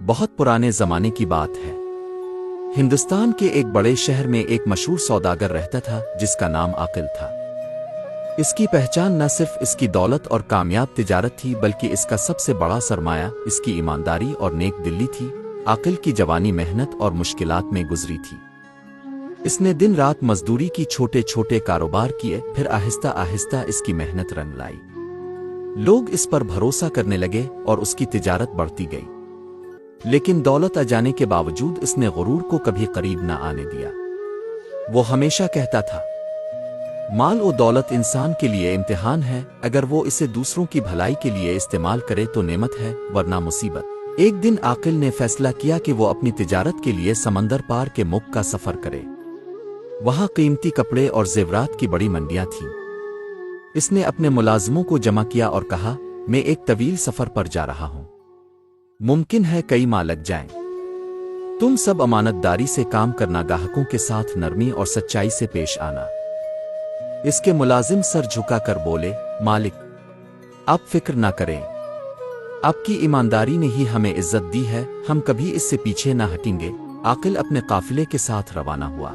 بہت پرانے زمانے کی بات ہے۔ ہندوستان کے ایک بڑے شہر میں ایک مشہور سوداگر رہتا تھا جس کا نام عاقل تھا۔ اس کی پہچان نہ صرف اس کی دولت اور کامیاب تجارت تھی بلکہ اس کا سب سے بڑا سرمایہ اس کی ایمانداری اور نیک دلی تھی۔ عاقل کی جوانی محنت اور مشکلات میں گزری تھی۔ اس نے دن رات مزدوری کی، چھوٹے چھوٹے کاروبار کیے، پھر آہستہ آہستہ اس کی محنت رنگ لائی۔ لوگ اس پر بھروسہ کرنے لگے اور اس کی تجارت بڑھتی گئی، لیکن دولت آ جانے کے باوجود اس نے غرور کو کبھی قریب نہ آنے دیا۔ وہ ہمیشہ کہتا تھا، مال و دولت انسان کے لیے امتحان ہے، اگر وہ اسے دوسروں کی بھلائی کے لیے استعمال کرے تو نعمت ہے، ورنہ مصیبت۔ ایک دن عاقل نے فیصلہ کیا کہ وہ اپنی تجارت کے لیے سمندر پار کے ملک کا سفر کرے۔ وہاں قیمتی کپڑے اور زیورات کی بڑی منڈیاں تھیں۔ اس نے اپنے ملازموں کو جمع کیا اور کہا، میں ایک طویل سفر پر جا رہا ہوں، ممکن ہے کئی ماہ لگ جائیں۔ تم سب امانت داری سے کام کرنا، گاہکوں کے ساتھ نرمی اور سچائی سے پیش آنا۔ اس کے ملازم سر جھکا کر بولے، مالک، آپ فکر نہ کریں، آپ کی ایمانداری نے ہی ہمیں عزت دی ہے، ہم کبھی اس سے پیچھے نہ ہٹیں گے۔ عاقل اپنے قافلے کے ساتھ روانہ ہوا۔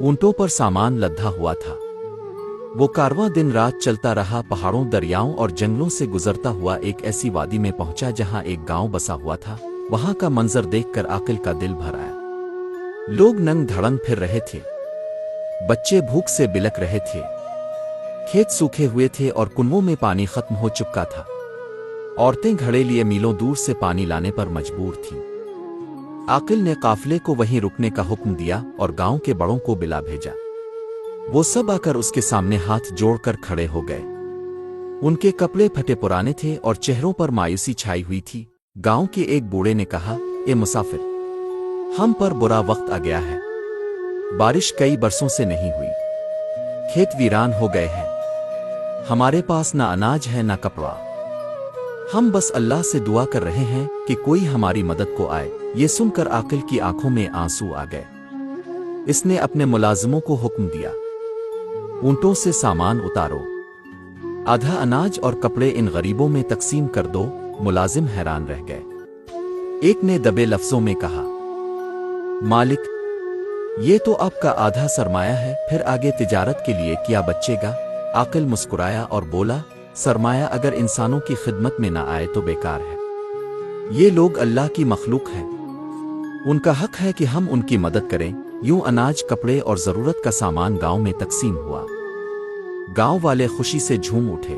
اونٹوں پر سامان لدھا ہوا تھا۔ وہ کارواں دن رات چلتا رہا، پہاڑوں، دریاؤں اور جنگلوں سے گزرتا ہوا ایک ایسی وادی میں پہنچا جہاں ایک گاؤں بسا ہوا تھا۔ وہاں کا منظر دیکھ کر عاقل کا دل بھر آیا۔ لوگ ننگ دھڑنگ پھر رہے تھے، بچے بھوک سے بلک رہے تھے، کھیت سوکھے ہوئے تھے اور کنووں میں پانی ختم ہو چکا تھا۔ عورتیں گھڑے لیے میلوں دور سے پانی لانے پر مجبور تھیں۔ عاقل نے قافلے کو وہیں رکنے کا حکم دیا اور گاؤں کے بڑوں کو بلا بھیجا۔ وہ سب آ کر اس کے سامنے ہاتھ جوڑ کر کھڑے ہو گئے۔ ان کے کپڑے پھٹے پرانے تھے اور چہروں پر مایوسی چھائی ہوئی تھی۔ گاؤں کے ایک بوڑھے نے کہا، اے مسافر، ہم پر برا وقت آ گیا ہے، بارش کئی برسوں سے نہیں ہوئی، کھیت ویران ہو گئے ہیں، ہمارے پاس نہ اناج ہے نہ کپڑا، ہم بس اللہ سے دعا کر رہے ہیں کہ کوئی ہماری مدد کو آئے۔ یہ سن کر عاقل کی آنکھوں میں آنسو آ گئے۔ اس نے اپنے ملازموں کو حکم دیا، اونٹوں سے سامان اتارو، آدھا اناج اور کپڑے ان غریبوں میں تقسیم کر دو۔ ملازم حیران رہ گئے۔ ایک نے دبے لفظوں میں کہا، مالک، یہ تو آپ کا آدھا سرمایہ ہے، پھر آگے تجارت کے لیے کیا بچے گا؟ عاقل مسکرایا اور بولا، سرمایہ اگر انسانوں کی خدمت میں نہ آئے تو بیکار ہے۔ یہ لوگ اللہ کی مخلوق ہیں، ان کا حق ہے کہ ہم ان کی مدد کریں۔ یوں اناج، کپڑے اور ضرورت کا سامان گاؤں میں تقسیم ہوا۔ گاؤں والے خوشی سے جھوم اٹھے،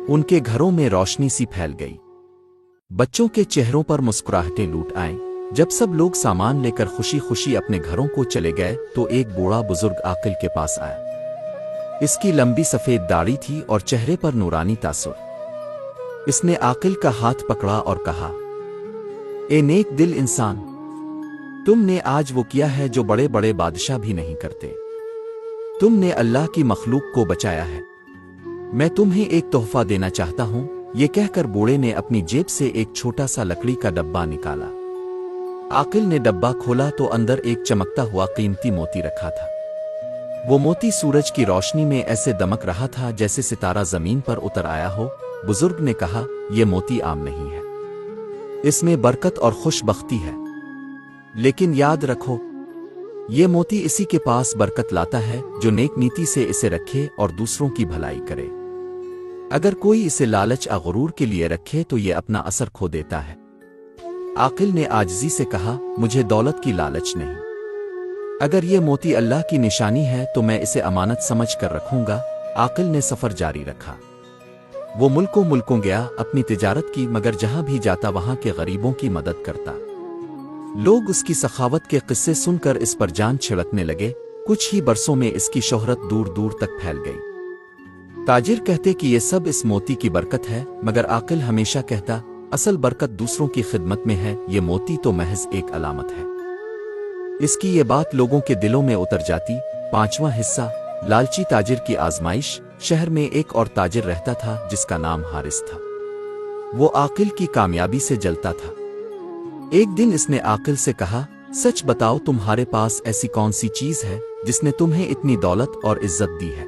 ان کے گھروں میں روشنی سی پھیل گئی، بچوں کے چہروں پر مسکراہٹیں لوٹ آئیں۔ جب سب لوگ سامان لے کر خوشی خوشی اپنے گھروں کو چلے گئے تو ایک بوڑھا بزرگ عاقل کے پاس آیا۔ اس کی لمبی سفید داڑھی تھی اور چہرے پر نورانی تاثر۔ اس نے عاقل کا ہاتھ پکڑا اور کہا، اے نیک دل انسان، تم نے آج وہ کیا ہے جو بڑے بڑے بادشاہ بھی نہیں کرتے، تم نے اللہ کی مخلوق کو بچایا ہے۔ میں تمہیں ایک تحفہ دینا چاہتا ہوں۔ یہ کہہ کر بوڑھے نے اپنی جیب سے ایک چھوٹا سا لکڑی کا ڈبہ نکالا۔ عاقل نے ڈبہ کھولا تو اندر ایک چمکتا ہوا قیمتی موتی رکھا تھا۔ وہ موتی سورج کی روشنی میں ایسے دمک رہا تھا جیسے ستارہ زمین پر اتر آیا ہو۔ بزرگ نے کہا، یہ موتی عام نہیں ہے، اس میں برکت اور خوش بختی ہے، لیکن یاد رکھو، یہ موتی اسی کے پاس برکت لاتا ہے جو نیک نیتی سے اسے رکھے اور دوسروں کی بھلائی کرے۔ اگر کوئی اسے لالچ یا غرور کے لیے رکھے تو یہ اپنا اثر کھو دیتا ہے۔ عاقل نے عاجزی سے کہا، مجھے دولت کی لالچ نہیں، اگر یہ موتی اللہ کی نشانی ہے تو میں اسے امانت سمجھ کر رکھوں گا۔ عاقل نے سفر جاری رکھا۔ وہ ملکوں گیا، اپنی تجارت کی، مگر جہاں بھی جاتا وہاں کے غریبوں کی مدد کرتا۔ لوگ اس کی سخاوت کے قصے سن کر اس پر جان چھڑکنے لگے۔ کچھ ہی برسوں میں اس کی شہرت دور دور تک پھیل گئی۔ تاجر کہتے کہ یہ سب اس موتی کی برکت ہے، مگر عاقل ہمیشہ کہتا، اصل برکت دوسروں کی خدمت میں ہے، یہ موتی تو محض ایک علامت ہے۔ اس کی یہ بات لوگوں کے دلوں میں اتر جاتی۔ پانچواں حصہ، لالچی تاجر کی آزمائش۔ شہر میں ایک اور تاجر رہتا تھا جس کا نام حارث تھا۔ وہ عاقل کی کامیابی سے جلتا تھا۔ ایک دن اس نے عاقل سے کہا، سچ بتاؤ، تمہارے پاس ایسی کون سی چیز ہے جس نے تمہیں اتنی دولت اور عزت دی ہے؟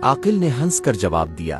عاقل نے ہنس کر جواب دیا،